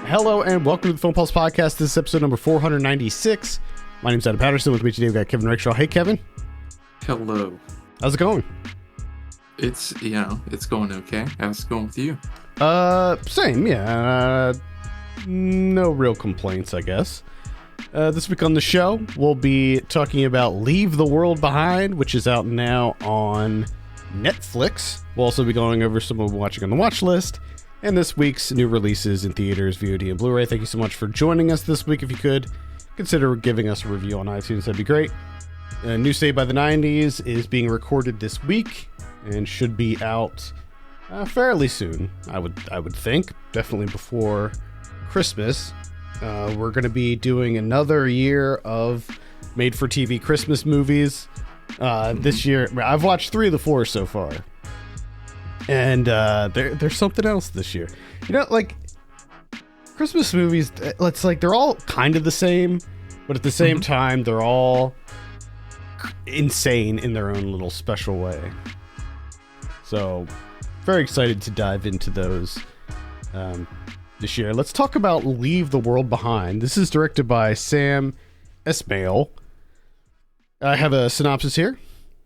Hello and welcome to the Film Pulse Podcast. This is episode number 496. My name's Adam Patterson. With me today, we've got Kevin Rickshaw. Hey, Kevin. Hello. How's it going? It's going okay. How's it going with you? Same, yeah. No real complaints, I guess. This week on the show, we'll be talking about Leave the World Behind, which is out now on Netflix. We'll also be going over some of watching on the watch list, and this week's new releases in theaters, VOD, and Blu-ray. Thank you so much for joining us this week. If you could, consider giving us a review on iTunes. That'd be great. New Saved by the 90s is being recorded this week and should be out fairly soon, I would think. Definitely before Christmas. We're going to be doing another year of made-for-TV Christmas movies. This year, I've watched 3 of the 4 so far. And there's something else this year. You know, like, Christmas movies, it's like they're all kind of the same, but at the same time, they're all insane in their own little special way. So, very excited to dive into those this year. Let's talk about Leave the World Behind. This is directed by Sam Esmail. I have a synopsis here.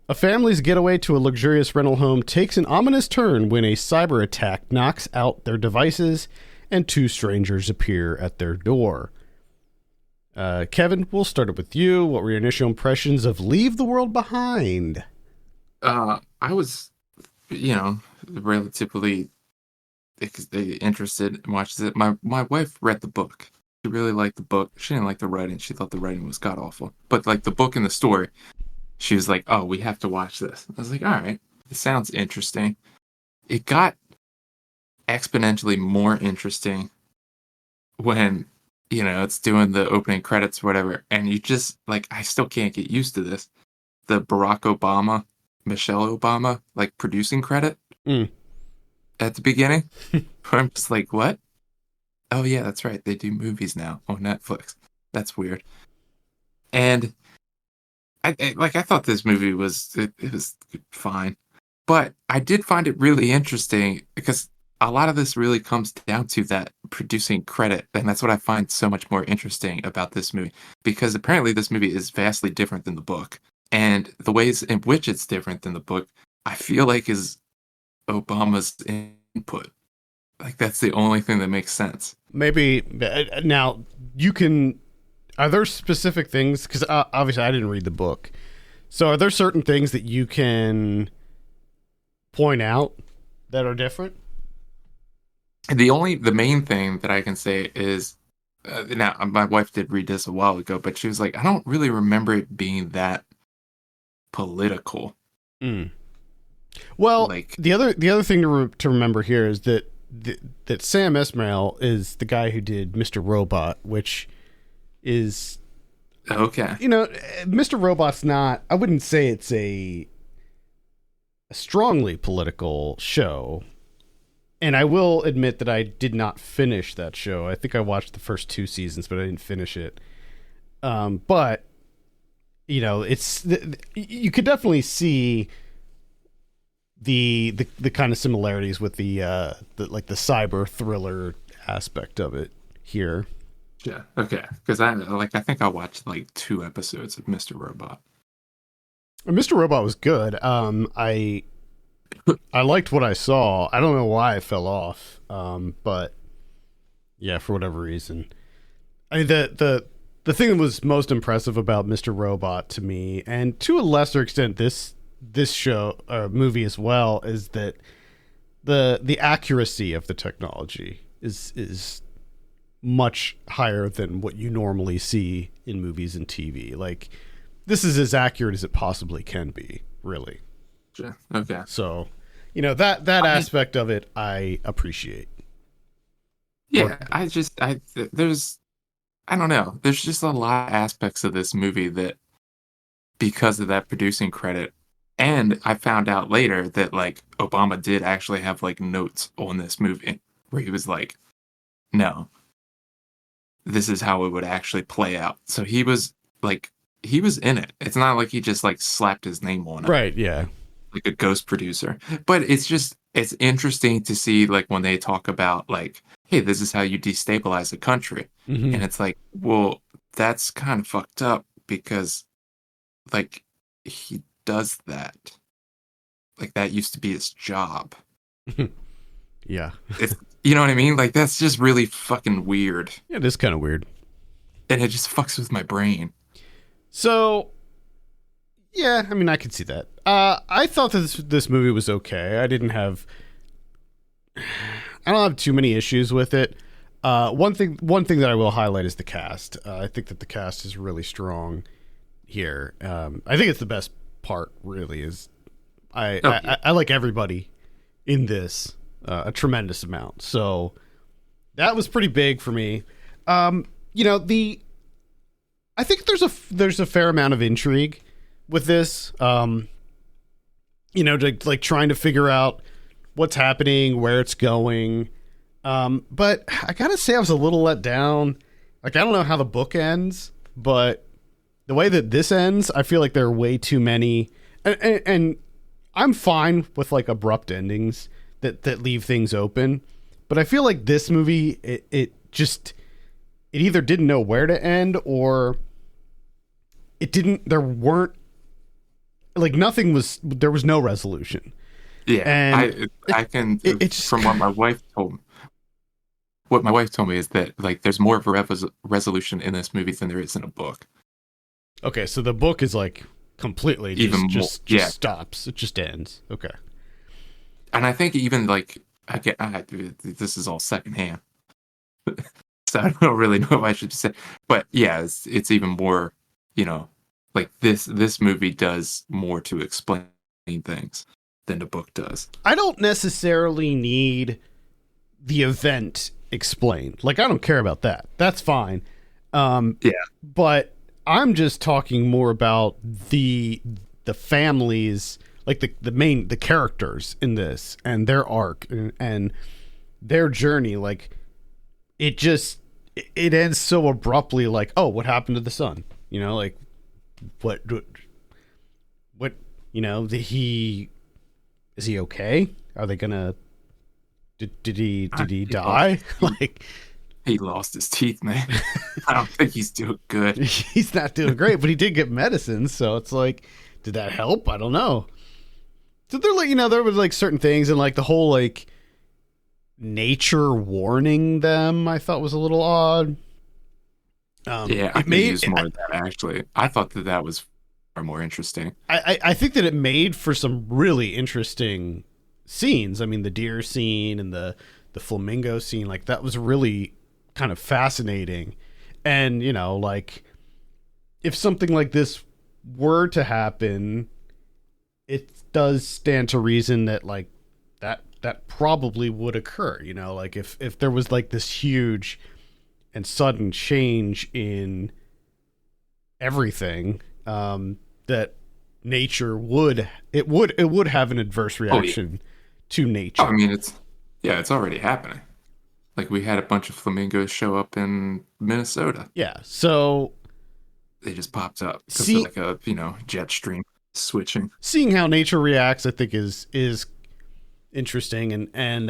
A family's getaway to a luxurious rental home takes an ominous turn when a cyber attack knocks out their devices and 2 strangers appear at their door. Kevin, we'll start it with you. What were your initial impressions of Leave the World Behind? I was, relatively interested in watching it. My wife read the book. She really liked the book. She didn't like the writing. She thought the writing was god-awful. But, like, the book and the story, she was like, oh, we have to watch this. I was like, all right, it sounds interesting. It got exponentially more interesting when, it's doing the opening credits or whatever. And you just, like, I still can't get used to this. The Barack Obama, Michelle Obama, like, producing credit at the beginning. I'm just like, what? Oh, yeah, that's right. They do movies now on Netflix. That's weird. And I thought this movie was fine, but I did find it really interesting because a lot of this really comes down to that producing credit, and that's what I find so much more interesting about this movie, because apparently this movie is vastly different than the book, and the ways in which it's different than the book, I feel like is Obama's input. Like, that's the only thing that makes sense. Maybe now you can. Are there specific things? Because obviously I didn't read the book. So are there certain things that you can point out that are different? The main thing that I can say is, now my wife did read this a while ago, but she was like, I don't really remember it being that political. Well, like, the other thing to remember here is that Sam Esmail is the guy who did Mr. Robot, which is okay. Mr. Robot's not, I wouldn't say it's a strongly political show. And I will admit that I did not finish that show. I think I watched the first 2 seasons, but I didn't finish it. But it's you could definitely see the kind of similarities with the cyber thriller aspect of it here. Yeah, okay. Because I think I watched like 2 episodes of Mr. Robot. Mr. Robot was good. I liked what I saw. I don't know why I fell off. But yeah, for whatever reason. I mean, the thing that was most impressive about Mr. Robot to me, and to a lesser extent this show or movie as well, is that the accuracy of the technology is much higher than what you normally see in movies and TV. Like, this is as accurate as it possibly can be, really. Sure. Okay. So, that aspect of it I appreciate. Yeah, I don't know. There's just a lot of aspects of this movie that, because of that producing credit, and I found out later that, like, Obama did actually have, like, notes on this movie where he was like, no, this is how it would actually play out. So he was in it. It's not like he just, like, slapped his name on it. Right, yeah. Like a ghost producer. But it's just, it's interesting to see like when they talk about like, hey, this is how you destabilize a country. Hmm. And it's like, well, that's kind of fucked up because like he does that. Like that used to be his job. Yeah. It's, you know what I mean? Like that's just really fucking weird. It is kind of weird. And it just fucks with my brain. So, yeah, I mean, I could see that. I thought that this movie was okay. I don't have too many issues with it. One thing that I will highlight is the cast. I think that the cast is really strong here. I think it's the best part. Really, is I like everybody in this a tremendous amount. So that was pretty big for me. You know, I think there's a fair amount of intrigue with this. You know, like trying to figure out what's happening, where it's going. But I gotta say, I was a little let down. Like, I don't know how the book ends, but the way that this ends, I feel like there are way too many. And I'm fine with like abrupt endings that leave things open. But I feel like this movie, it either didn't know where to end, or there was no resolution. Yeah, And I can it's from what my wife told me. What my wife told me is that like there's more of a resolution in this movie than there is in a book. okay, so the book is like completely just stops. It just ends. Okay. And I think even like this is all secondhand, so I don't really know if I should say. But yeah, it's even more. You know, like this movie does more to explain things than the book does. I don't necessarily need the event explained. Like, I don't care about that. That's fine. Yeah. But I'm just talking more about the families, like the characters in this and their arc and their journey. Like, it ends so abruptly. Like, oh, what happened to the son? You know, like what, you know, is he okay? Are they gonna, did he die? Like, he lost his teeth, man. I don't think he's doing good. He's not doing great, but he did get medicine. So it's like, did that help? I don't know. So they're like, you know, there was like certain things, and like the whole like nature warning them, I thought was a little odd. Yeah, I could use more of that, actually. I thought that was far more interesting. I think that it made for some really interesting scenes. I mean, the deer scene and the flamingo scene, like that was really kind of fascinating. And, you know, like if something like this were to happen, it does stand to reason that like that probably would occur, you know, like if there was like this huge and sudden change in everything, that nature would have an adverse reaction to nature. Oh, I mean, it's already happening. Like we had a bunch of flamingos show up in Minnesota. Yeah, so they just popped up because of like a jet stream switching. Seeing how nature reacts, I think is interesting, and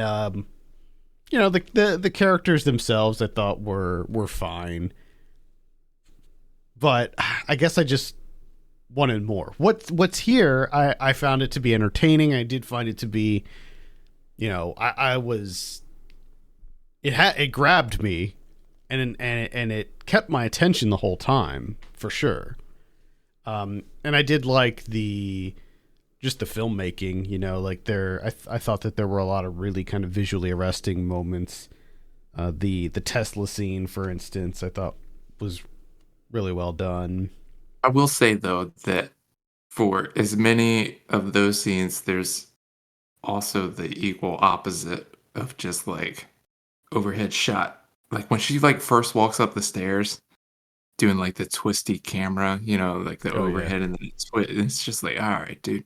you know, the characters themselves I thought were fine, but I guess I just wanted more. What's here, I found it to be entertaining. I did find it to be, you know, it grabbed me, and it kept my attention the whole time for sure. And I did like the filmmaking, you know, like I thought that there were a lot of really kind of visually arresting moments. The Tesla scene, for instance, I thought was really well done. I will say though that for as many of those scenes, there's also the equal opposite of just like overhead shot. Like when she like first walks up the stairs doing like the twisty camera, you know, like the overhead, yeah. And then it's just like, all right, dude,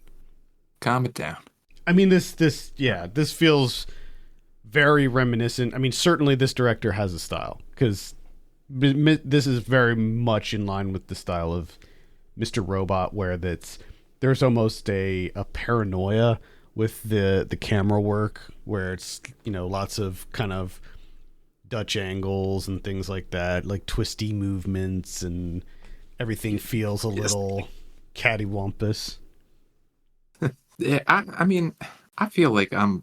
calm it down. I mean, this feels very reminiscent. I mean, certainly this director has a style, because this is very much in line with the style of Mr. Robot, where there's almost a paranoia with the camera work, where it's, lots of kind of Dutch angles and things like that, like twisty movements, and everything feels a little cattywampus. Yeah, I mean, I feel like I'm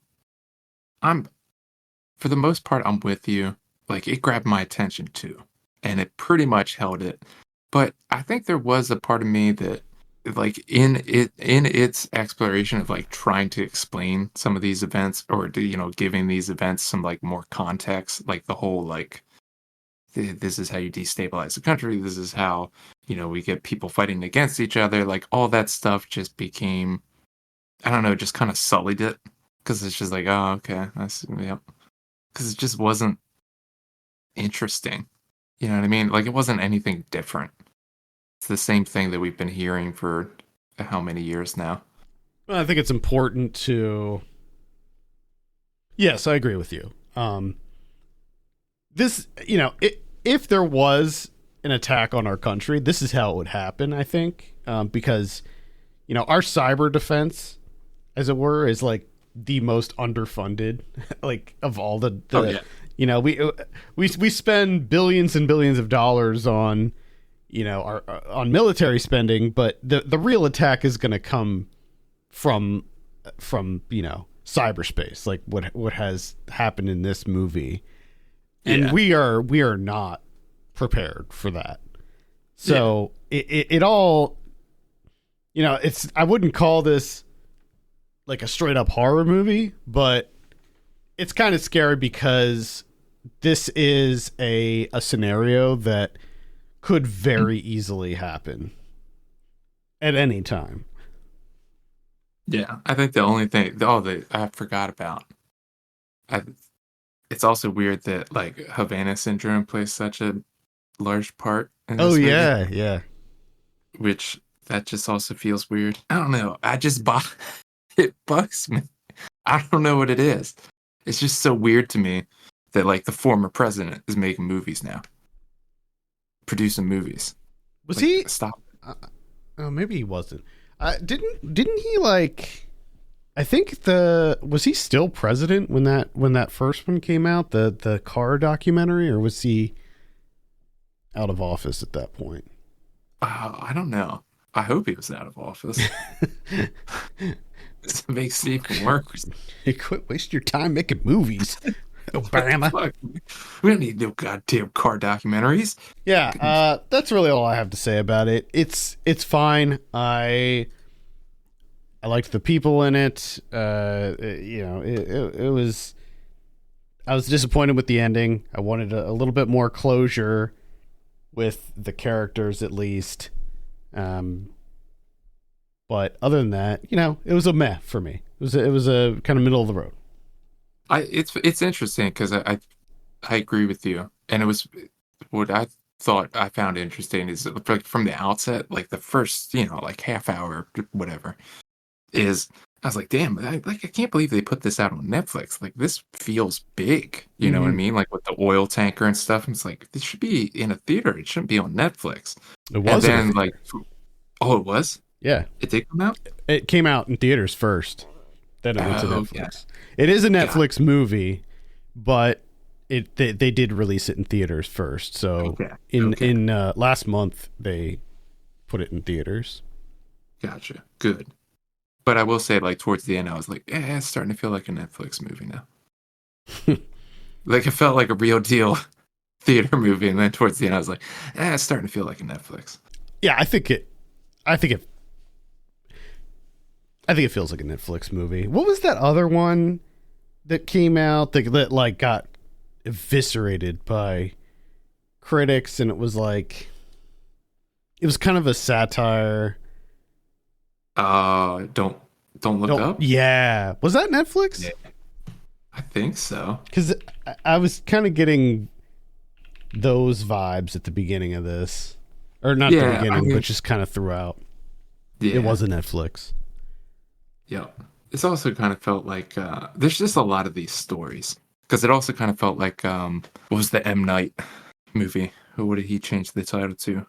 for the most part I'm with you. Like it grabbed my attention too, and it pretty much held it. But I think there was a part of me that like in its exploration of like trying to explain some of these events or giving these events some like more context, like the whole like this is how you destabilize the country, this is how we get people fighting against each other, like all that stuff just became, I don't know, just kind of sullied it because it's just like, oh, okay, that's, yep, because it just wasn't interesting. You know what I mean? Like it wasn't anything different. It's the same thing that we've been hearing for how many years now. Well, I think it's important to. Yes, I agree with you. This, if there was an attack on our country, this is how it would happen, I think, because, our cyber defense, as it were, is like the most underfunded, like of all the Oh yeah. we spend billions and billions of dollars on, our on military spending, but the real attack is going to come from cyberspace, like what has happened in this movie. And we are not prepared for that. So it all, it's, I wouldn't call this like a straight up horror movie, but it's kind of scary because this is a scenario that could very easily happen at any time. Yeah, I think the only thing, that I forgot about, it's also weird that like Havana syndrome plays such a large part in Oh this movie, yeah. which that just also feels weird. I don't know. It bugs me. I don't know what it is. It's just so weird to me that like the former president is making movies now, producing movies. Was Like, he? stop? Oh, maybe he wasn't. Didn't he like? I think was he still president when that first one came out, the car documentary, or was he out of office at that point? I don't know. I hope he was out of office. This makes it even worse. Hey, quit wasting your time making movies, Obama. Fuck? We don't need no goddamn car documentaries. Yeah, that's really all I have to say about it. It's fine. I liked the people in it. It was. I was disappointed with the ending. I wanted a little bit more closure with the characters, at least. But other than that, it was a meh for me. It was a kind of middle of the road. It's interesting because I agree with you, and it was what I thought I found interesting is like from the outset, like the first like half hour whatever is, I was like, damn, I can't believe they put this out on Netflix. Like this feels big, you know what I mean? Like with the oil tanker and stuff. It's like this should be in a theater. It shouldn't be on Netflix. It was, and then like, oh, it was. Yeah, it did come out. It came out in theaters first, then it went to Netflix. Yeah. It is a Netflix movie, but they did release it in theaters first. So in last month they put it in theaters. Gotcha. Good. But I will say, like towards the end, I was like, it's starting to feel like a Netflix movie now. Like it felt like a real deal theater movie, and then towards the end, I was like, it's starting to feel like a Netflix. Yeah, I think it feels like a Netflix movie. What was that other one that came out that like got eviscerated by critics, and it was kind of a satire. Don't look up. Yeah, was that Netflix? Yeah, I think so. Because I was kind of getting those vibes at the beginning of this, or not the beginning, but just kind of throughout. Yeah. It wasn't Netflix. Yeah, it's also kind of felt like there's just a lot of these stories, because it also kind of felt like what was the M. Night movie? What did he change the title to?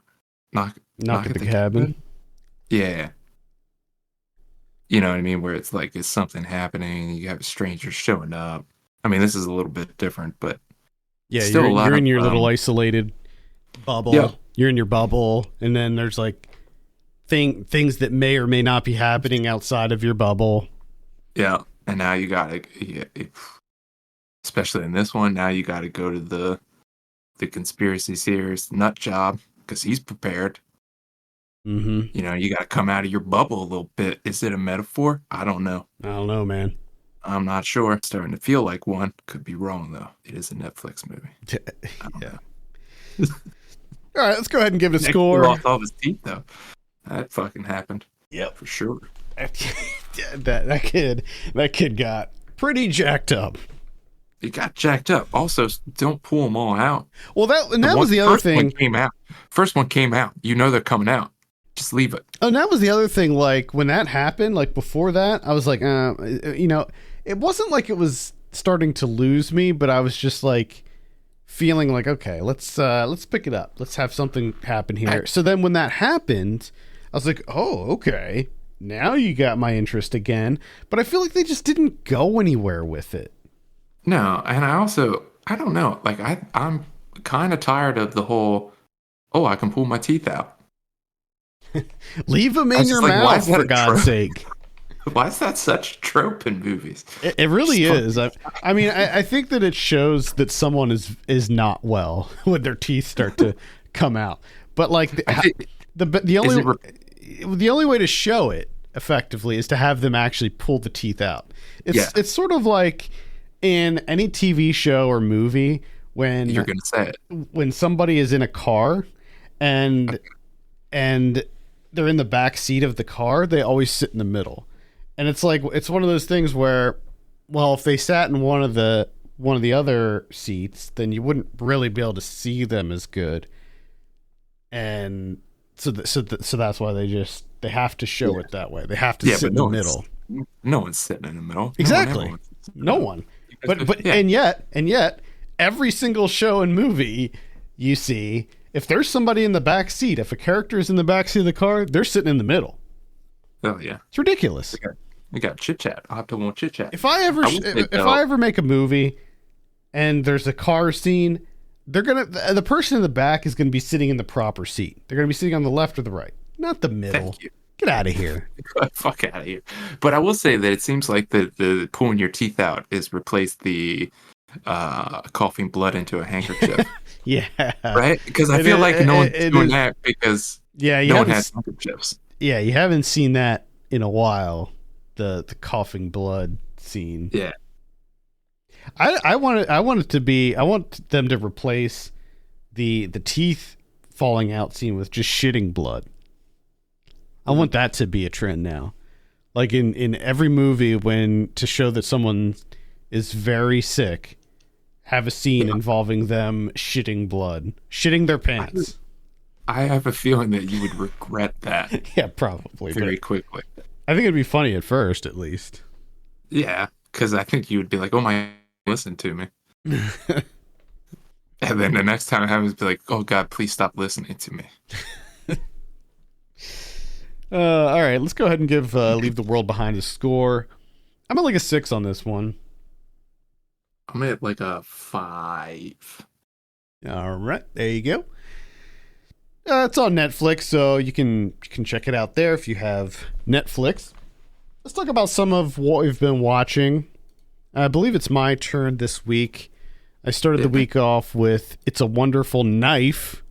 Knock at the Cabin. Yeah. You know what I mean? Where it's like, is something happening? You have a stranger showing up. I mean, this is a little bit different, but Yeah, still a lot you're of in your little isolated bubble. yeah, You're in your bubble, and then there's like things that may or may not be happening outside of your bubble. yeah. And now you gotta, especially in this one, now you gotta go to the conspiracy theorist nut job because he's prepared. Mm-hmm. You know, you gotta come out of your bubble a little bit. Is it a metaphor? I don't know. I don't know, man. I'm not sure. It's starting to feel like one. Could be wrong though. It is a Netflix movie. I don't know. All right, let's go ahead and give it a Nick score. lost all of his teeth though. That fucking happened. Yep, For sure. that kid got pretty jacked up. He got jacked up. Also, don't pull them all out. Well, that was the other thing. First one came out. You know they're coming out. Just leave it. Oh, and that was the other thing. Like when that happened, like before that, I was like, you know, it wasn't like it was starting to lose me, but I was just like feeling like, okay, let's pick it up. Let's have something happen here. So then when that happened, I was like, oh, okay, now you got my interest again. But I feel like they just didn't go anywhere with it. No, and I don't know. Like I'm kind of tired of the whole, oh, I can pull my teeth out. Leave them in your mouth, for God's sake. Why is that such a trope in movies? It really is. I mean, I think that it shows that someone is not well when their teeth start to come out. But like the only way to show it effectively is to have them actually pull the teeth out. It's sort of like in any TV show or movie when you're going to say it, when somebody is in a car and they're in the back seat of the car, they always sit in the middle. And it's like, it's one of those things where, well, if they sat in one of the other seats, then you wouldn't really be able to see them as good. And so that's why they have to show it that way. They have to sit in the middle. No one's sitting in the middle. Exactly. No one. But and yet every single show and movie you see, if there's somebody in the back seat, if a character is in the back seat of the car, they're sitting in the middle. Oh yeah, it's ridiculous. We got chit chat, optimal chit chat. If I ever make a movie and there's a car scene, the person in the back is gonna be sitting in the proper seat. They're gonna be sitting on the left or the right, not the middle. Thank you. Get out of here. Fuck out of here. But I will say that it seems like the pulling your teeth out is replaced the coughing blood into a handkerchief. Yeah. Right? Because I feel like no one's doing that because no one has handkerchiefs. Yeah, you haven't seen that in a while. The coughing blood scene. Yeah. I want them to replace the teeth falling out scene with just shitting blood. I want that to be a trend now. Like in every movie, when to show that someone is very sick, have a scene involving them shitting blood, shitting their pants. I have a feeling that you would regret that. Yeah, probably. Very quickly. I think it'd be funny at first, at least. Yeah, because I think you would be like, oh my, listen to me. And then the next time it happens, be like, oh God, please stop listening to me. All right, let's go ahead and give Leave the World Behind a score. I'm at like a 6 on this one. I'm at like a 5. All right, there you go. It's on Netflix, so you can check it out there if you have Netflix. Let's talk about some of what we've been watching. I believe it's my turn this week. I started the week off with It's a Wonderful Knife.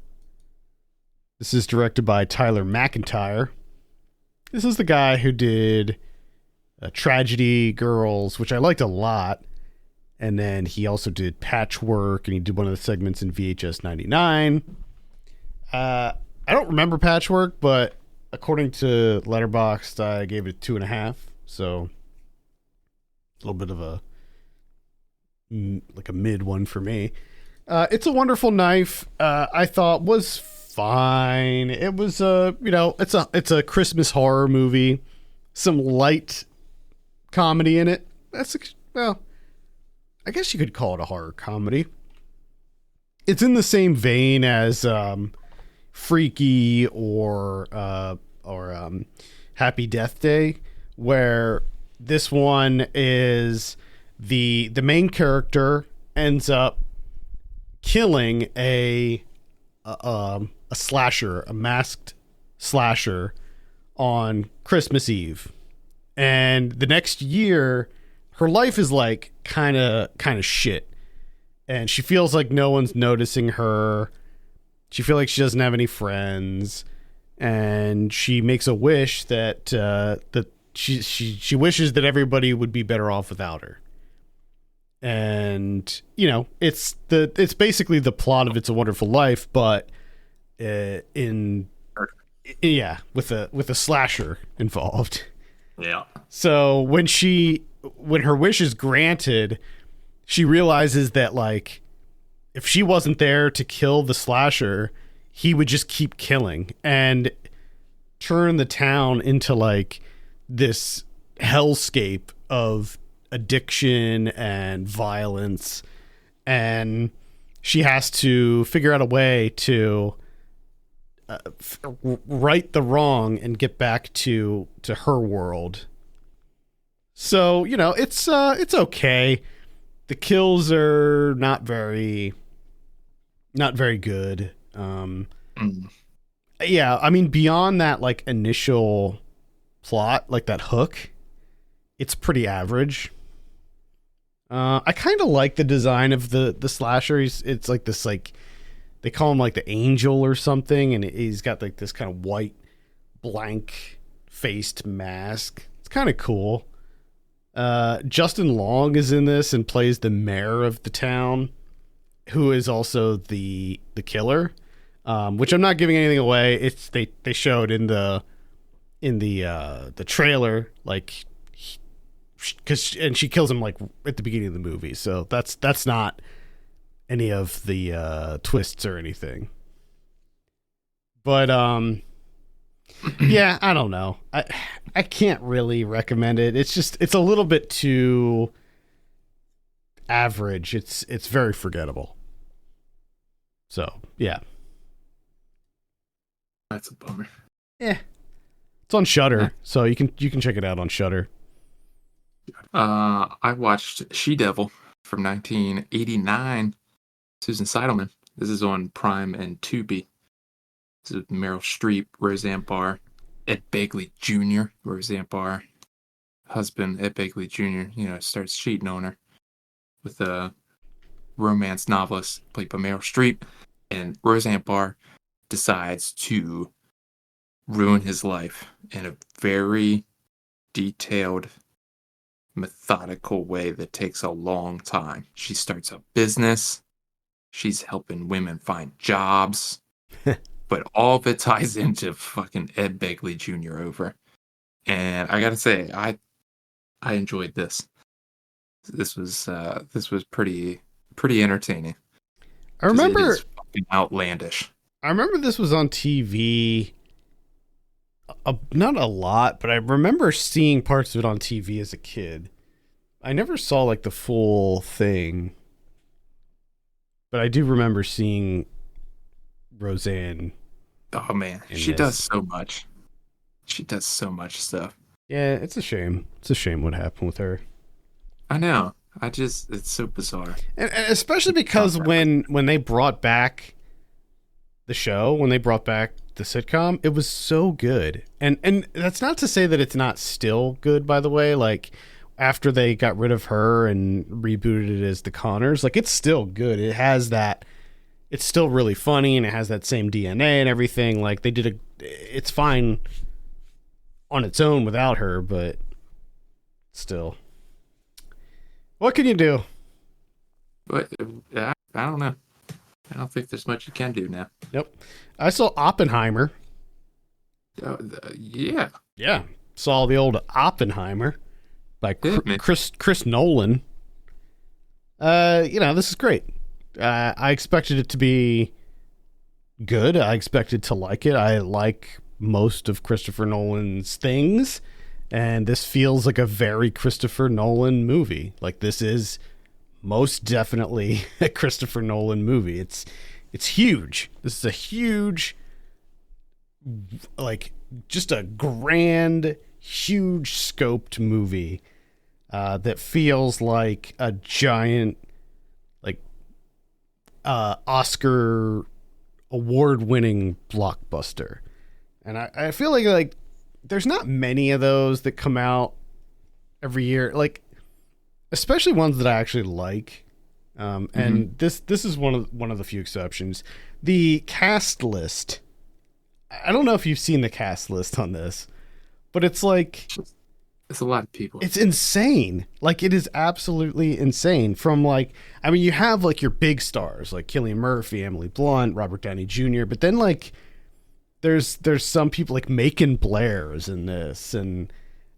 This is directed by Tyler McIntyre. This is the guy who did Tragedy Girls, which I liked a lot. And then he also did Patchwork, and he did one of the segments in VHS 99. I don't remember Patchwork, but according to Letterboxd, I gave it 2.5. So a little bit of a mid one for me. It's a Wonderful Knife. I thought was fine. It was it's a Christmas horror movie. Some light comedy in it. I guess you could call it a horror comedy. It's in the same vein as Freaky or Happy Death Day, where this one is the main character ends up killing a slasher, a masked slasher on Christmas Eve. And the next year her life is like kind of shit. And she feels like no one's noticing her. She feels like she doesn't have any friends. And she makes a wish that she wishes that everybody would be better off without her. And you know, it's basically the plot of It's a Wonderful Life, but with a slasher involved. Yeah. So when her wish is granted, she realizes that like if she wasn't there to kill the slasher, he would just keep killing and turn the town into like this hellscape of addiction and violence. And she has to figure out a way to right the wrong and get back to her world. So, you know, it's okay. The kills are not very good. Yeah, I mean, beyond that like initial plot, like that hook, it's pretty average. I kind of like the design of the slasher. It's like this, like they call him like the angel or something, and he's got like this kind of white blank faced mask. It's kind of cool. Justin Long is in this and plays the mayor of the town, who is also the killer. Which I'm not giving anything away. It's they showed in the trailer, like, and she kills him like at the beginning of the movie. So that's not any of the twists or anything. But yeah, I don't know. I can't really recommend it. It's a little bit too average. It's very forgettable. So yeah. That's a bummer. Yeah. It's on Shudder, so you can check it out on Shudder. I watched She-Devil from 1989. Susan Seidelman. This is on Prime and Tubi. This is Meryl Streep, Roseanne Barr, Ed Begley Jr. Roseanne Barr, husband Ed Begley Jr. Starts cheating on her with a romance novelist played by Meryl Streep, and Roseanne Barr decides to ruin his life in a very detailed, methodical way that takes a long time. She starts a business. She's helping women find jobs. But all of it ties into fucking Ed Begley Jr. over. And I gotta say, I enjoyed this. This was pretty entertaining. I remember it is fucking outlandish. I remember this was on TV. Not a lot, but I remember seeing parts of it on TV as a kid. I never saw like the full thing, but I do remember seeing Roseanne. Oh man, she does so much. She does so much stuff. Yeah, it's a shame. It's a shame what happened with her. I know. It's so bizarre. And especially because when they brought back the show, when they brought back the sitcom, it was so good. And that's not to say that it's not still good, by the way. Like, after they got rid of her and rebooted it as the Connors, like, it's still good. It has that, it's still really funny, and it has that same DNA and everything. Like, it's fine on its own without her, but still. What can you do? But I don't know. I don't think there's much you can do now. Nope. I saw Oppenheimer. Yeah. Yeah. Saw the old Oppenheimer by Chris Nolan. This is great. I expected it to be good. I expected to like it. I like most of Christopher Nolan's things, and this feels like a very Christopher Nolan movie. Like, this is most definitely a Christopher Nolan movie. It's huge. This is a huge, like, just a grand, huge scoped movie that feels like a giant, like Oscar award winning blockbuster. And I feel like there's not many of those that come out every year, like especially ones that I actually like. And this is one of the few exceptions. The cast list. I don't know if you've seen the cast list on this, but it's like It's a lot of people. it's insane. Like it is absolutely insane. From like, I mean, you have like your big stars like Cillian Murphy, Emily Blunt, Robert Downey Jr., but then like there's some people like Macon Blair is in this, and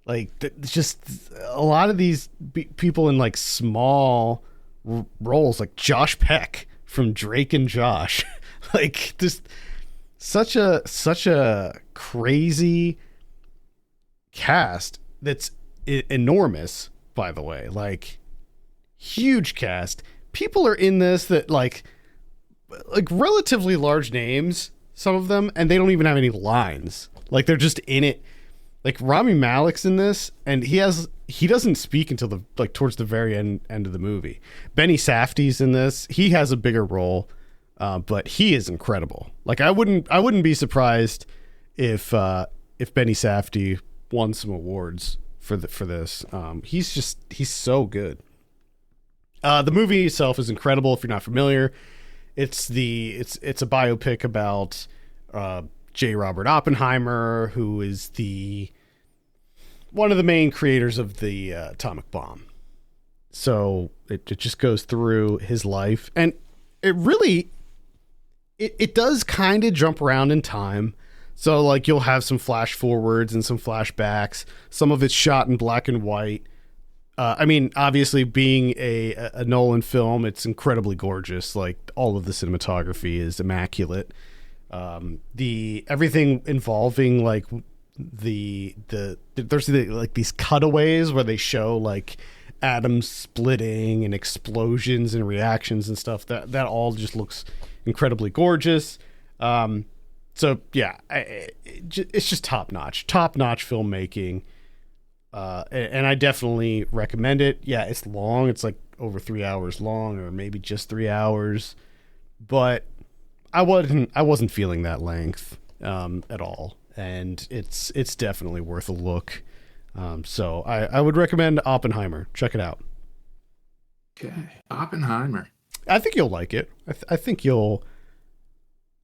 like just a lot of these people in like small roles, like Josh Peck from Drake and Josh. Like just such a crazy cast that's enormous, by the way. Like huge cast. People are in this that like relatively large names, some of them, and they don't even have any lines. Like they're just in it. Like Rami Malek's in this, and he doesn't speak until the like towards the very end of the movie. Benny Safdie's in this. He has a bigger role, but he is incredible. Like I wouldn't be surprised if Benny Safdie won some awards for this. He's so good. The movie itself is incredible. If you're not familiar, it's a biopic about J. Robert Oppenheimer, who is one of the main creators of the atomic bomb. So it just goes through his life, and it really it does kind of jump around in time. So like you'll have some flash forwards and some flashbacks. Some of it's shot in black and white. I mean, obviously being a Nolan film, it's incredibly gorgeous. Like all of the cinematography is immaculate. The everything involving like there's like these cutaways where they show like atoms splitting and explosions and reactions and stuff. That all just looks incredibly gorgeous. So yeah, it's just top notch filmmaking. And I definitely recommend it. Yeah, it's long. It's like over 3 hours long, or maybe just 3 hours. But I wasn't feeling that length at all, and it's definitely worth a look. So I would recommend Oppenheimer. Check it out. Okay, Oppenheimer. I think you'll like it. I think you'll.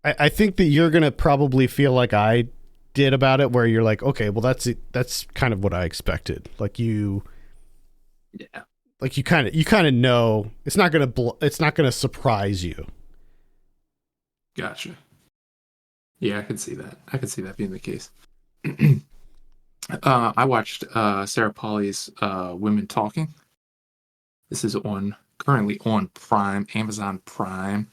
I think that you're gonna probably feel like I did about it, where you're like, okay, well that's kind of what I expected. Like you kind of know it's not gonna surprise you. Gotcha. Yeah, I could see that being the case. I watched Sarah Polley's Women Talking. This is currently on Prime, Amazon Prime.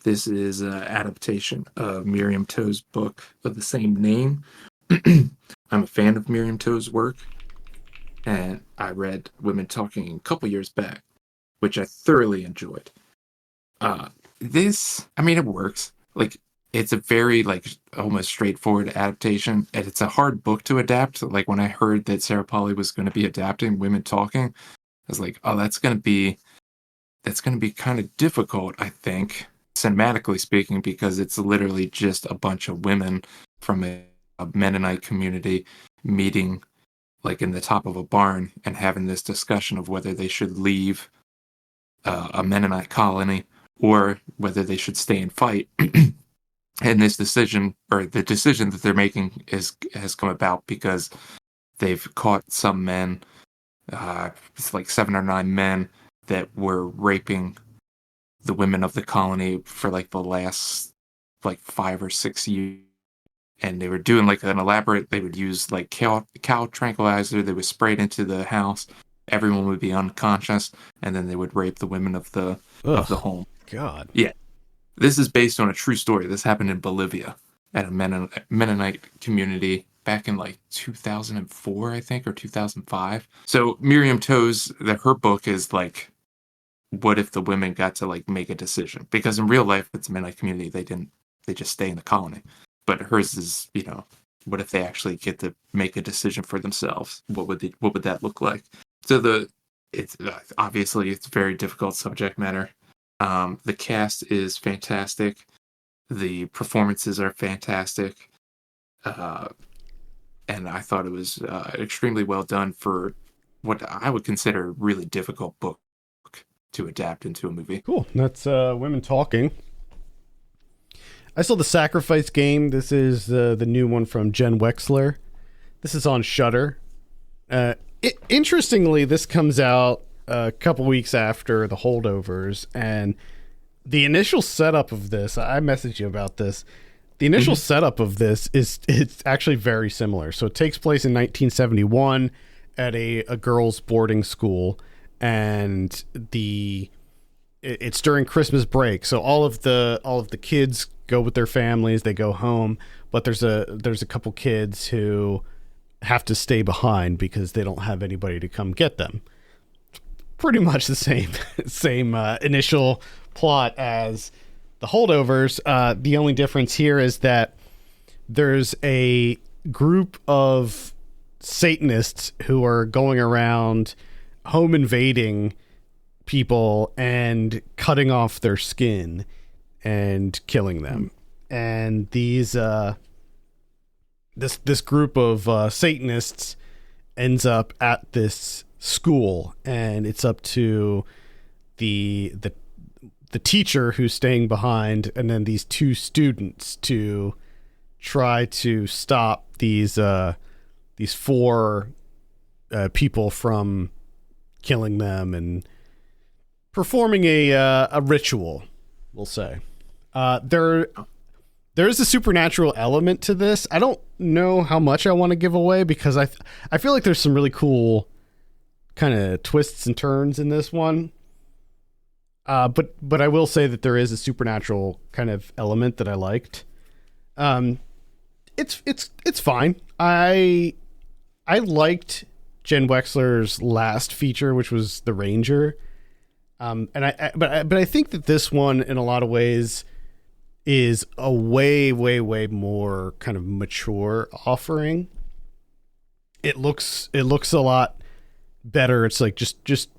This is an adaptation of Miriam Toews' book of the same name. I'm a fan of Miriam Toews' work, and I read Women Talking a couple years back, which I thoroughly enjoyed. It works. Like, it's a very, like, almost straightforward adaptation, and it's a hard book to adapt. Like, when I heard that Sarah Polley was going to be adapting Women Talking, I was like, oh, that's going to be kind of difficult, I think, cinematically speaking, because it's literally just a bunch of women from a Mennonite community meeting like in the top of a barn and having this discussion of whether they should leave a Mennonite colony or whether they should stay and fight. And this decision, or the decision that they're making, has come about because they've caught some men, it's like 7 or 9 men that were raping the women of the colony for like the last like 5 or 6 years. And they were doing like an elaborate, they would use like cow tranquilizer. They would spray it into the house. Everyone would be unconscious. And then they would rape the women of the home. God. Yeah. This is based on a true story. This happened in Bolivia at a Mennonite community back in like 2004, I think, or 2005. So Miriam Toews, her book is like, what if the women got to like make a decision? Because in real life, it's a Mennonite community. They just stay in the colony. But hers is, what if they actually get to make a decision for themselves? What would that look like? So it's obviously it's very difficult subject matter. The cast is fantastic. The performances are fantastic. Uh, and I thought it was extremely well done for what I would consider a really difficult book to adapt into a movie. Cool. That's women talking. I saw The Sacrifice Game. This is the new one from Jen Wexler. This is on Shudder. Interestingly, this comes out a couple weeks after The Holdovers, and the initial setup of this, I messaged you about this. The initial setup of this it's actually very similar. So it takes place in 1971 at a girls' boarding school, and it's during Christmas break. So all of the kids go with their families, they go home, but there's a couple kids who have to stay behind because they don't have anybody to come get them. Pretty much the same initial plot as The Holdovers. The only difference here is that there's a group of Satanists who are going around home invading people and cutting off their skin and killing them. And these this group of Satanists ends up at this school, and it's up to the teacher who's staying behind, and then these two students to try to stop these four people from killing them and performing a ritual, we'll say. There is a supernatural element to this. I don't know how much I want to give away because I feel like there's some really cool kind of twists and turns in this one. But I will say that there is a supernatural kind of element that I liked. It's fine. I liked Jen Wexler's last feature, which was The Ranger. But I think that this one, in a lot of ways, is a way more kind of mature offering. It looks a lot better. It's like just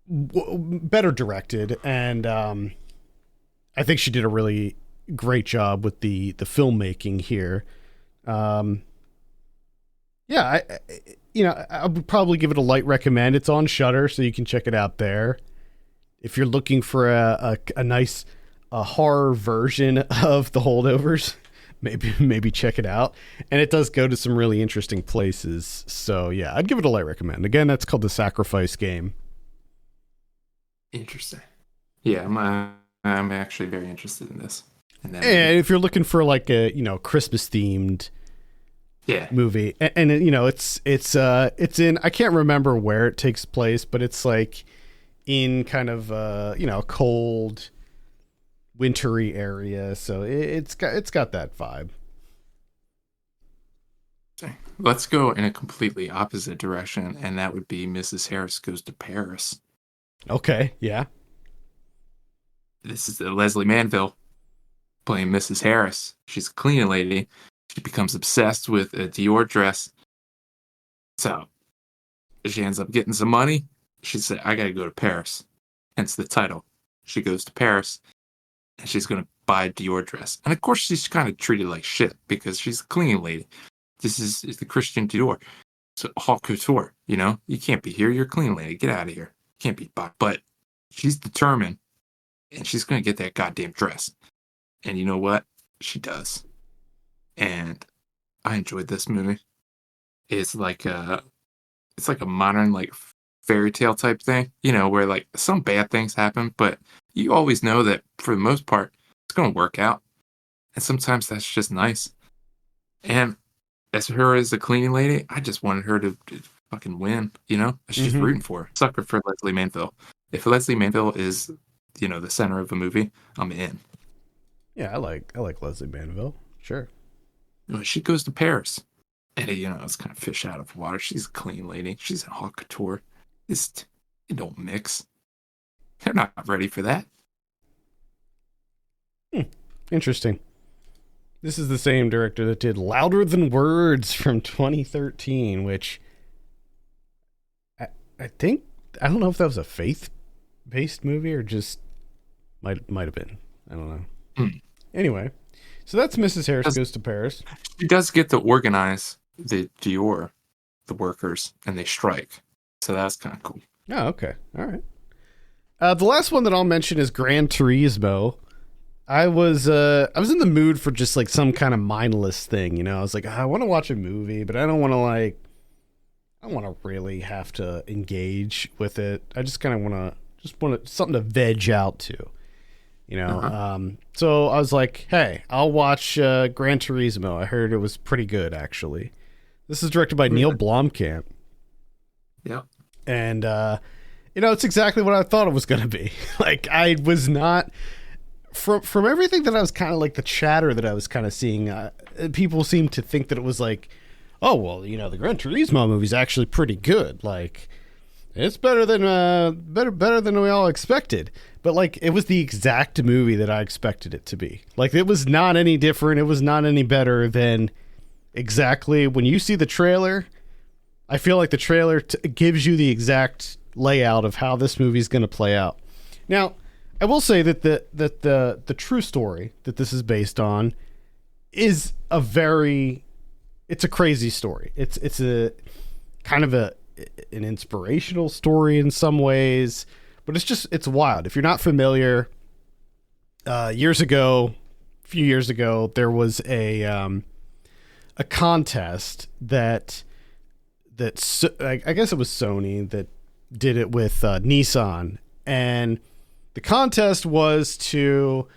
better directed, and I think she did a really great job with the filmmaking here. I would probably give it a light recommend. It's on Shudder, so you can check it out there. If you're looking for a nice horror version of The Holdovers, maybe check it out. And it does go to some really interesting places. So yeah, I'd give it a light recommend. Again, that's called The Sacrifice Game. Interesting. Yeah, I'm actually very interested in this. And if you're looking for like a Christmas themed movie, and it's in, I can't remember where it takes place, but it's like in kind of a cold, wintry area, so it's got that vibe. Let's go in a completely opposite direction, and that would be Mrs. Harris Goes to Paris. Okay, yeah. This is Leslie Manville playing Mrs. Harris. She's a cleaning lady. She becomes obsessed with a Dior dress. So she ends up getting some money. She said, I gotta go to Paris. Hence the title. She goes to Paris and she's gonna buy a Dior dress. And of course she's kind of treated like shit because she's a cleaning lady. This is the Christian Dior. So haute couture, you can't be here. You're a cleaning lady. Get out of here. Can't be bought. But she's determined and she's gonna get that goddamn dress. And you know what? She does. And I enjoyed this movie. It's like a modern like fairy tale type thing, where like some bad things happen, but you always know that for the most part it's gonna work out. And sometimes that's just nice. And as her as a cleaning lady, I just wanted her to fucking win, I was just rooting for her. Sucker for Leslie Manville. If Leslie Manville is, the center of a movie, I'm in. Yeah, I like Leslie Manville. Sure. She goes to Paris. And, it's kind of fish out of water. She's a clean lady. She's a haute couture. It don't mix. They're not ready for that. Interesting. This is the same director that did Louder Than Words from 2013, which I think, I don't know if that was a faith-based movie or just might have been. I don't know. Anyway, so that's Mrs. Harris Goes to Paris. She does get to organize the Dior, the workers, and they strike. So that's kind of cool. Oh, okay. All right. The last one that I'll mention is Gran Turismo. I was in the mood for just like some kind of mindless thing, you know. I was like, I want to watch a movie, but I don't want to really have to engage with it. I just kind of want something to veg out to, you know. So I was like, hey, I'll watch Gran Turismo. I heard it was pretty good, actually. This is directed by Neil Blomkamp. Yeah. And it's exactly what I thought it was going to be. Like, I was not. From everything that I was kind of like the chatter that I was kind of seeing, people seem to think that it was like, oh, well, you know, the Gran Turismo movie is actually pretty good. Like, it's better than we all expected. But like, it was the exact movie that I expected it to be. Like, it was not any different. It was not any better than exactly when you see the trailer. I feel like the trailer gives you the exact layout of how this movie is going to play out. Now, I will say that the true story that this is based on is it's a crazy story. It's a kind of an inspirational story in some ways, but it's wild. If you're not familiar, a few years ago, there was a contest that I guess it was Sony that did it with Nissan, and the contest was to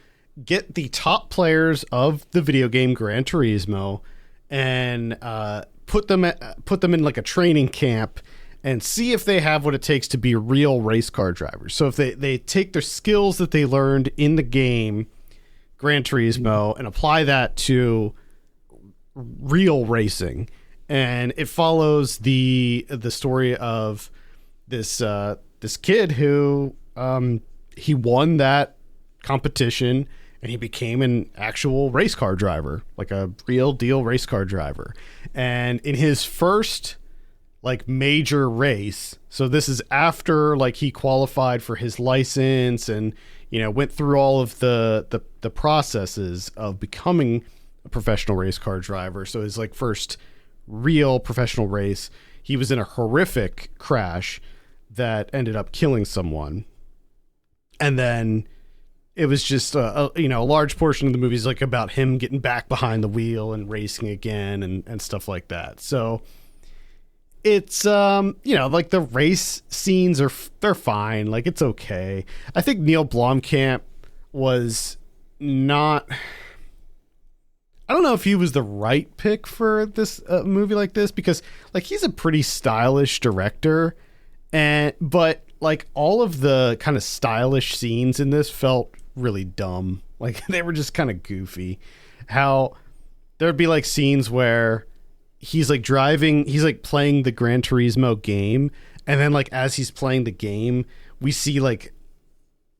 get the top players of the video game Gran Turismo and put them in like a training camp and see if they have what it takes to be real race car drivers. So if they take their skills that they learned in the game Gran Turismo and apply that to real racing. And it follows the story of this kid who he won that competition and he became an actual race car driver, like a real deal race car driver. And in his first like major race, so this is after like he qualified for his license and, you know, went through all of the processes of becoming a professional race car driver. So his like first real professional race, he was in a horrific crash that ended up killing someone. And then it was just a large portion of the movie is like about him getting back behind the wheel and racing again and stuff like that. So it's like the race scenes they're fine, like it's okay. I think Neil Blomkamp was not. I don't know if he was the right pick for this movie like this because like he's a pretty stylish director, but like all of the kind of stylish scenes in this felt really dumb. Like they were just kind of goofy. How there'd be like scenes where he's like playing the Gran Turismo game, and then like as he's playing the game, we see like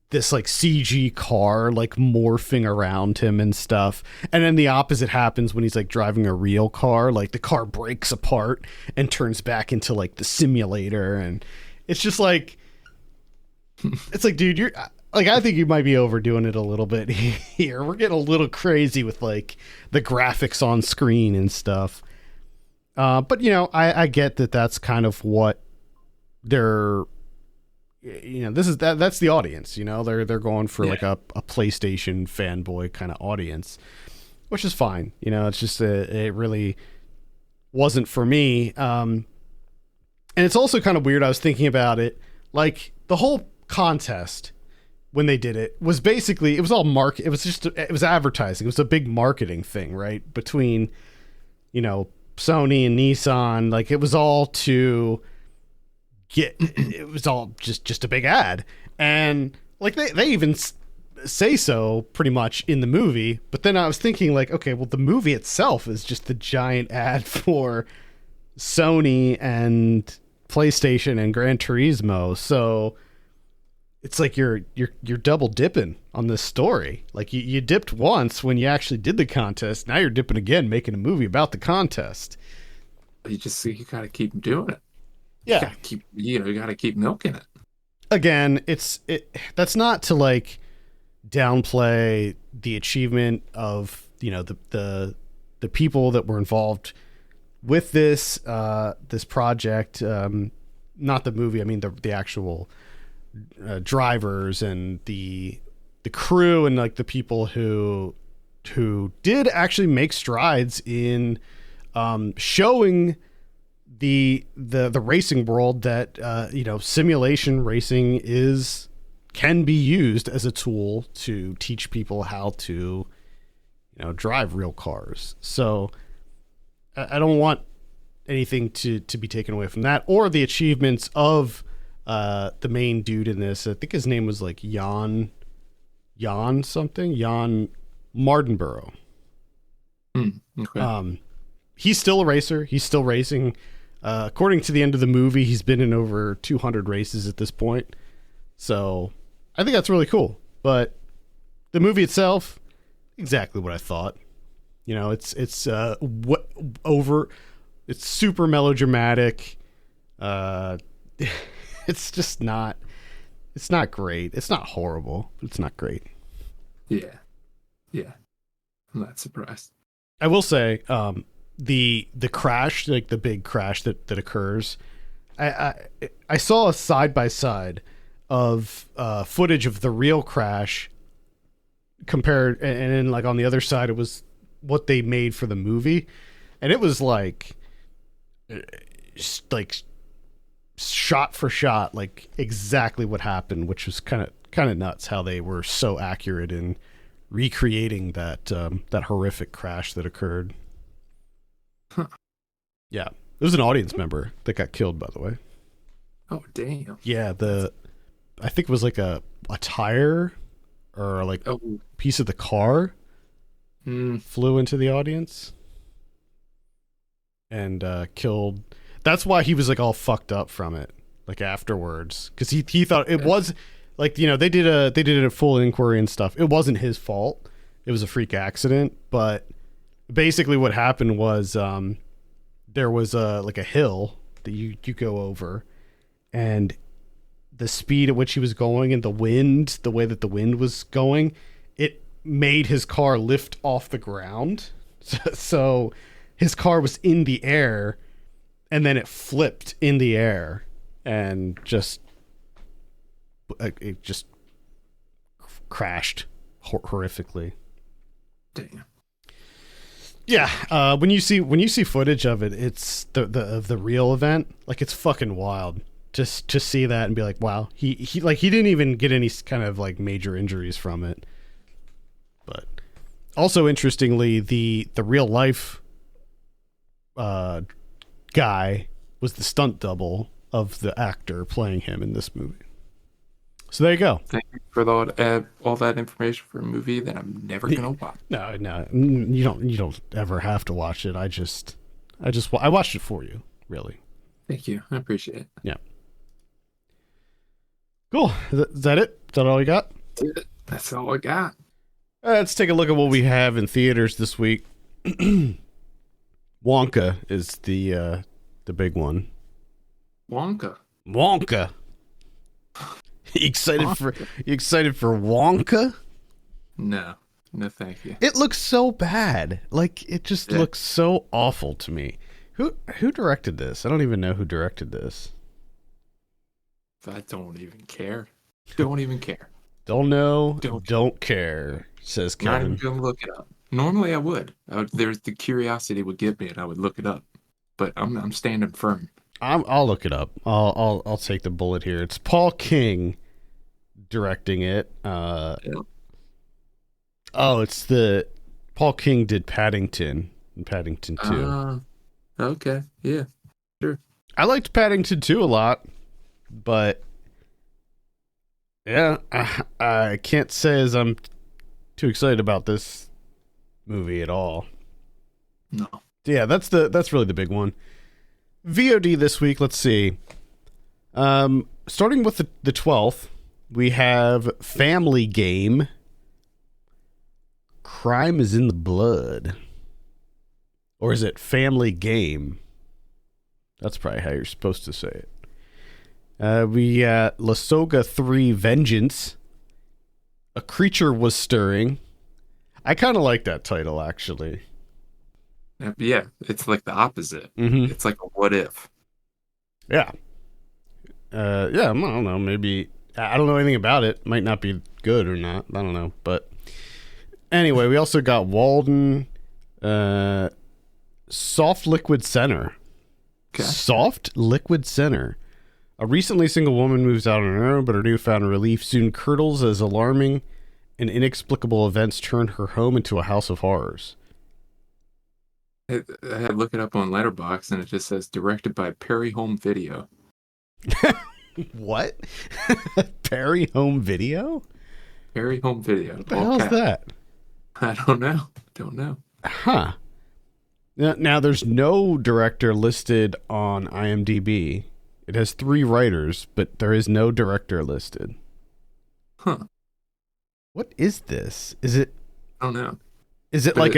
this like CG car like morphing around him and stuff. And then the opposite happens when he's like driving a real car. Like the car breaks apart and turns back into like the simulator, and it's just like it's like, dude, you're like, I think you might be overdoing it a little bit here. We're getting a little crazy with like the graphics on screen and stuff. But you know, I get that that's kind of what they're, you know, that's the audience, you know, they're going for like a PlayStation fanboy kind of audience, which is fine. You know, it's just, it really wasn't for me. And it's also kind of weird. I was thinking about it, like the whole contest when they did it was basically, it was all it was advertising. It was a big marketing thing, right? Between, you know, Sony and Nissan, like it was all just a big ad. And like they even say so pretty much in the movie. But then I was thinking like, okay, well the movie itself is just the giant ad for Sony and PlayStation and Gran Turismo. So it's like you're double dipping on this story. Like you dipped once when you actually did the contest. Now you're dipping again, making a movie about the contest. You gotta keep doing it. Yeah. You gotta keep milking it. Again, that's not to like downplay the achievement of, the people that were involved with this project. Not the movie. I mean the actual drivers and the crew and like the people who did actually make strides in showing the racing world that simulation racing can be used as a tool to teach people how to drive real cars. So I don't want anything to be taken away from that or the achievements of the main dude in this. I think his name was like Jan Mardenborough. Okay. He's still a racer. He's still racing. According to the end of the movie, he's been in over 200 races at this point. So I think that's really cool. But the movie itself, exactly what I thought. It's super melodramatic. It's just not. It's not great. It's not horrible. It's not great. Yeah. I'm not surprised. I will say, the crash, like the big crash that occurs, I saw a side by side of footage of the real crash compared, and then like on the other side it was what they made for the movie, and it was like shot for shot, like exactly what happened, which was kind of nuts how they were so accurate in recreating that horrific crash that occurred. Huh. Yeah, there was an audience member that got killed, by the way. Oh damn. Yeah, I think it was like a tire or like a piece of the car flew into the audience and killed. That's why he was like all fucked up from it, like afterwards, because he thought it was like, they did a full inquiry and stuff. It wasn't his fault. It was a freak accident. But basically, what happened was there was like a hill that you go over, and the speed at which he was going and the way that the wind was going, it made his car lift off the ground. So his car was in the air. And then it flipped in the air and it just crashed horrifically. Damn. Yeah, when you see footage of it, it's the real event. Like, it's fucking wild just to see that and be like, wow, he didn't even get any kind of like major injuries from it. But also interestingly, the real life guy was the stunt double of the actor playing him in this movie. So there you go. Thank you for all that information for a movie that I'm never gonna watch. No, you don't ever have to watch it. I watched it for you, really. Thank you, I appreciate it. Yeah. Cool. Is that it? Is that all you got? That's all I got. Let's take a look at what we have in theaters this week. Wonka is the big one. Wonka. You excited for Wonka? No, thank you. It looks so bad. Like, it just looks so awful to me. Who directed this? I don't even know who directed this. I don't even care. Don't even care. Don't know. Don't care. Says Kevin. Not even gonna look it up. Normally I would. There's the curiosity would get me, and I would look it up. But I'm standing firm. I'll look it up. I'll take the bullet here. It's Paul King directing it. Oh, it's Paul King did Paddington and Paddington 2. Okay, yeah, sure. I liked Paddington 2 a lot, but yeah, I can't say as I'm too excited about this movie at all. No. Yeah, that's really the big one. VOD this week, let's see. Starting with the 12th, We have Family Game. Crime is in the Blood. Or is it Family Game? That's probably how you're supposed to say it. We got La Soga 3 Vengeance. A Creature Was Stirring. I kind of like that title, actually. Yeah, it's like the opposite. Mm-hmm. It's like a what if. Yeah. Yeah, I don't know. Maybe. I don't know anything about it. Might not be good or not. I don't know. But anyway, we also got Walden. Soft Liquid Center. Okay. Soft Liquid Center. A recently single woman moves out on her own, but her newfound relief soon curdles as alarming and inexplicable events turn her home into a house of horrors. I had to look it up on Letterboxd, and it just says directed by Perry Home Video. What? Perry Home Video? Perry Home Video. What the hell is that? I don't know. Huh. Now, there's no director listed on IMDb. It has 3 writers, but there is no director listed. Huh. What is this? Is it? I don't know. Is it like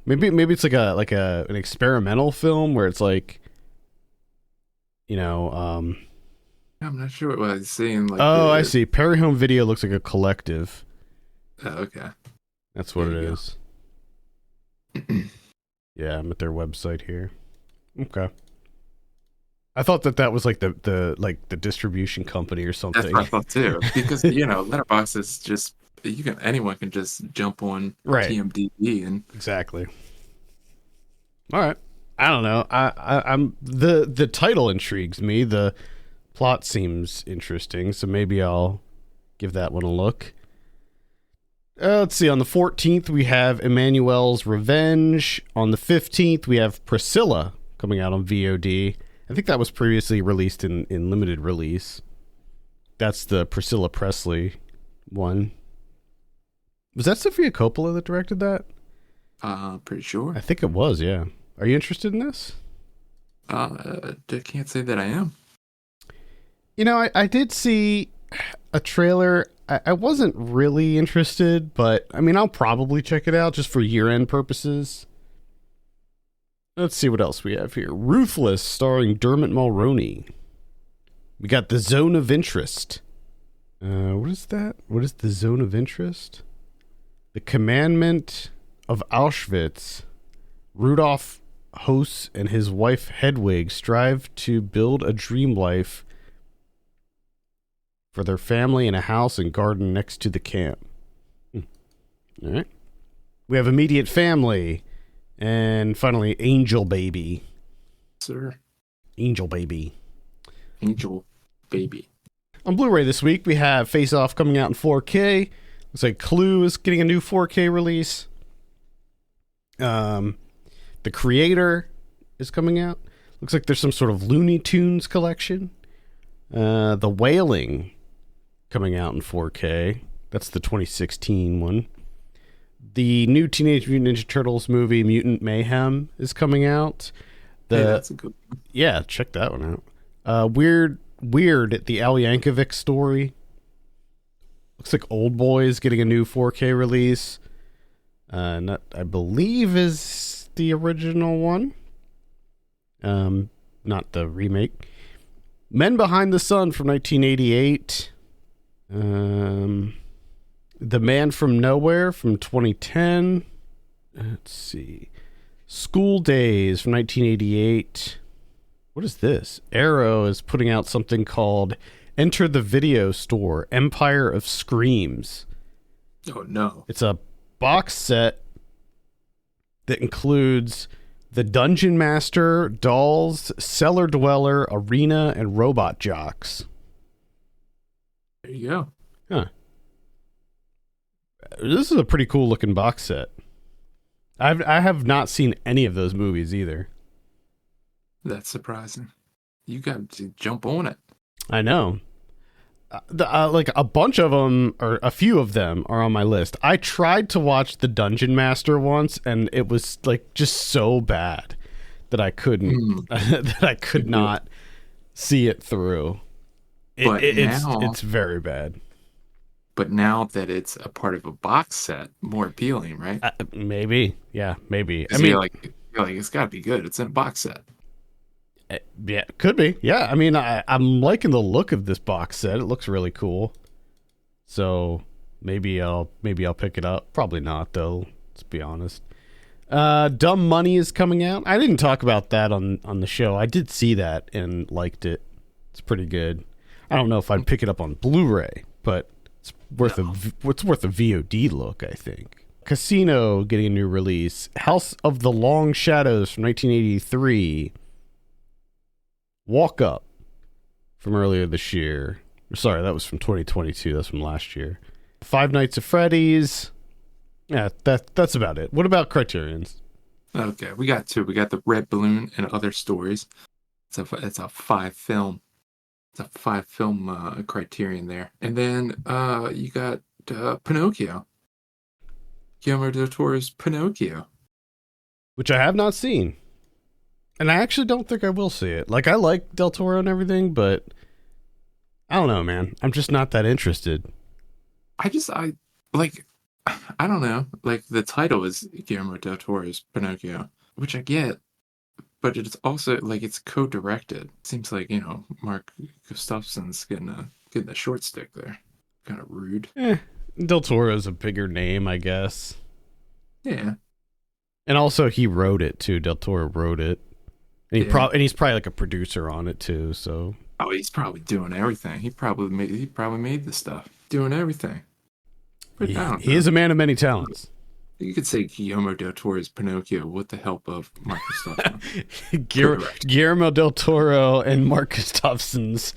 maybe it's like an experimental film where it's like, I'm not sure what I was seeing. I see. Perry Home Video looks like a collective. Oh, okay. That's what it is. Yeah, I'm at their website here. Okay. I thought that was like the distribution company or something. That's what I thought too. Because Letterboxd is just anyone can just jump on TMDB and exactly. All right. I don't know. I'm the title intrigues me. The plot seems interesting, so maybe I'll give that one a look. Let's see. On the 14th, we have Emmanuel's Revenge. On the 15th, we have Priscilla coming out on VOD. I think that was previously released in limited release. That's the Priscilla Presley one. Was that Sofia Coppola that directed that? Pretty sure. I think it was, yeah. Are you interested in this? I can't say that I am. I did see a trailer. I wasn't really interested, but I'll probably check it out just for year-end purposes. Let's see what else we have here. Ruthless, starring Dermot Mulroney. We got The Zone of Interest. What is that? What is The Zone of Interest? The Commandment of Auschwitz. Rudolf Hoss and his wife Hedwig strive to build a dream life for their family in a house and garden next to the camp. All right. We have Immediate Family. And finally, Angel Baby. Sir. Angel Baby. Angel Baby. On Blu-ray this week, we have Face Off coming out in 4K. Looks like Clue is getting a new 4K release. The Creator is coming out. Looks like there's some sort of Looney Tunes collection. The Wailing coming out in 4K. That's the 2016 one. The new Teenage Mutant Ninja Turtles movie, Mutant Mayhem, is coming out. That's a good one. Yeah, check that one out. Weird, the Al Yankovic story. Looks like Old Boy is getting a new 4K release. I believe is the original one. Not the remake. Men Behind the Sun from 1988. The Man from Nowhere from 2010. Let's see. School Days from 1988. What is this? Arrow is putting out something called Enter the Video Store, Empire of Screams. Oh, no. It's a box set that includes The Dungeon Master, Dolls, Cellar Dweller, Arena, and Robot Jocks. There you go. Huh. This is a pretty cool looking box set. I have not seen any of those movies either. That's surprising. You got to jump on it. I know. Like a bunch of them, or a few of them, are on my list. I tried to watch The Dungeon Master once, and it was like just so bad that I couldn't, that I could not see it through. But now it's very bad. But now that it's a part of a box set, more appealing, right? Maybe, yeah, maybe. I 'Cause mean, you're like, it's got to be good. It's in a box set. yeah, could be. Yeah, I mean, I'm liking the look of this box set. It looks really cool. So maybe I'll pick it up. Probably not, though. Let's be honest. Dumb Money is coming out. I didn't talk about that on the show. I did see that and liked it. It's pretty good. I don't know if I'd pick it up on Blu-ray, but it's worth a VOD look, I think. Casino getting a new release. House of the Long Shadows from 1983. Walk Up from earlier this year. Sorry, that was from 2022. That's from last year. Five Nights at Freddy's. Yeah, that's about it. What about Criterion's? Okay, we got two. We got The Red Balloon and Other Stories. It's a 5-film. It's a 5-film Criterion there. And then you got Pinocchio. Guillermo del Toro's Pinocchio. Which I have not seen. And I actually don't think I will see it. Like, I like Del Toro and everything, but I don't know, man. I'm just not that interested. I don't know. Like, the title is Guillermo del Toro's Pinocchio, which I get, but it's also, like, it's co-directed. Seems like, Mark Gustafson's getting a short stick there. Kind of rude. Del Toro's a bigger name, I guess. Yeah. And also, he wrote it, too. Del Toro wrote it. And, he's probably, like, a producer on it, too, so... Oh, he's probably doing everything. He probably made the stuff. Doing everything. But he is a man of many talents. You could say Guillermo del Toro's Pinocchio with the help of Mark Gustafson. Guillermo del Toro and Mark Gustafson's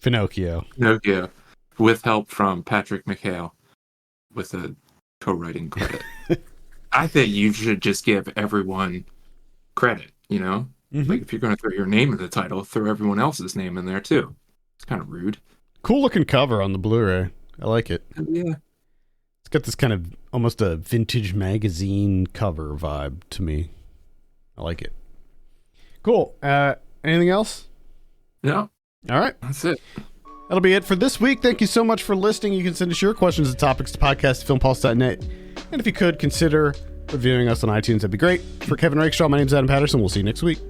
Pinocchio. Pinocchio. With help from Patrick McHale with a co-writing credit. I think you should just give everyone credit, Mm-hmm. Like, if you're going to throw your name in the title, throw everyone else's name in there, too. It's kind of rude. Cool looking cover on the Blu-ray. I like it. Yeah. It's got this kind of almost a vintage magazine cover vibe to me. I like it. Cool. Anything else? No. All right. That's it. That'll be it for this week. Thank you so much for listening. You can send us your questions and topics to podcast@filmpulse.net. And if you could, consider reviewing us on iTunes. That'd be great. For Kevin Rakestraw, my name's Adam Patterson. We'll see you next week.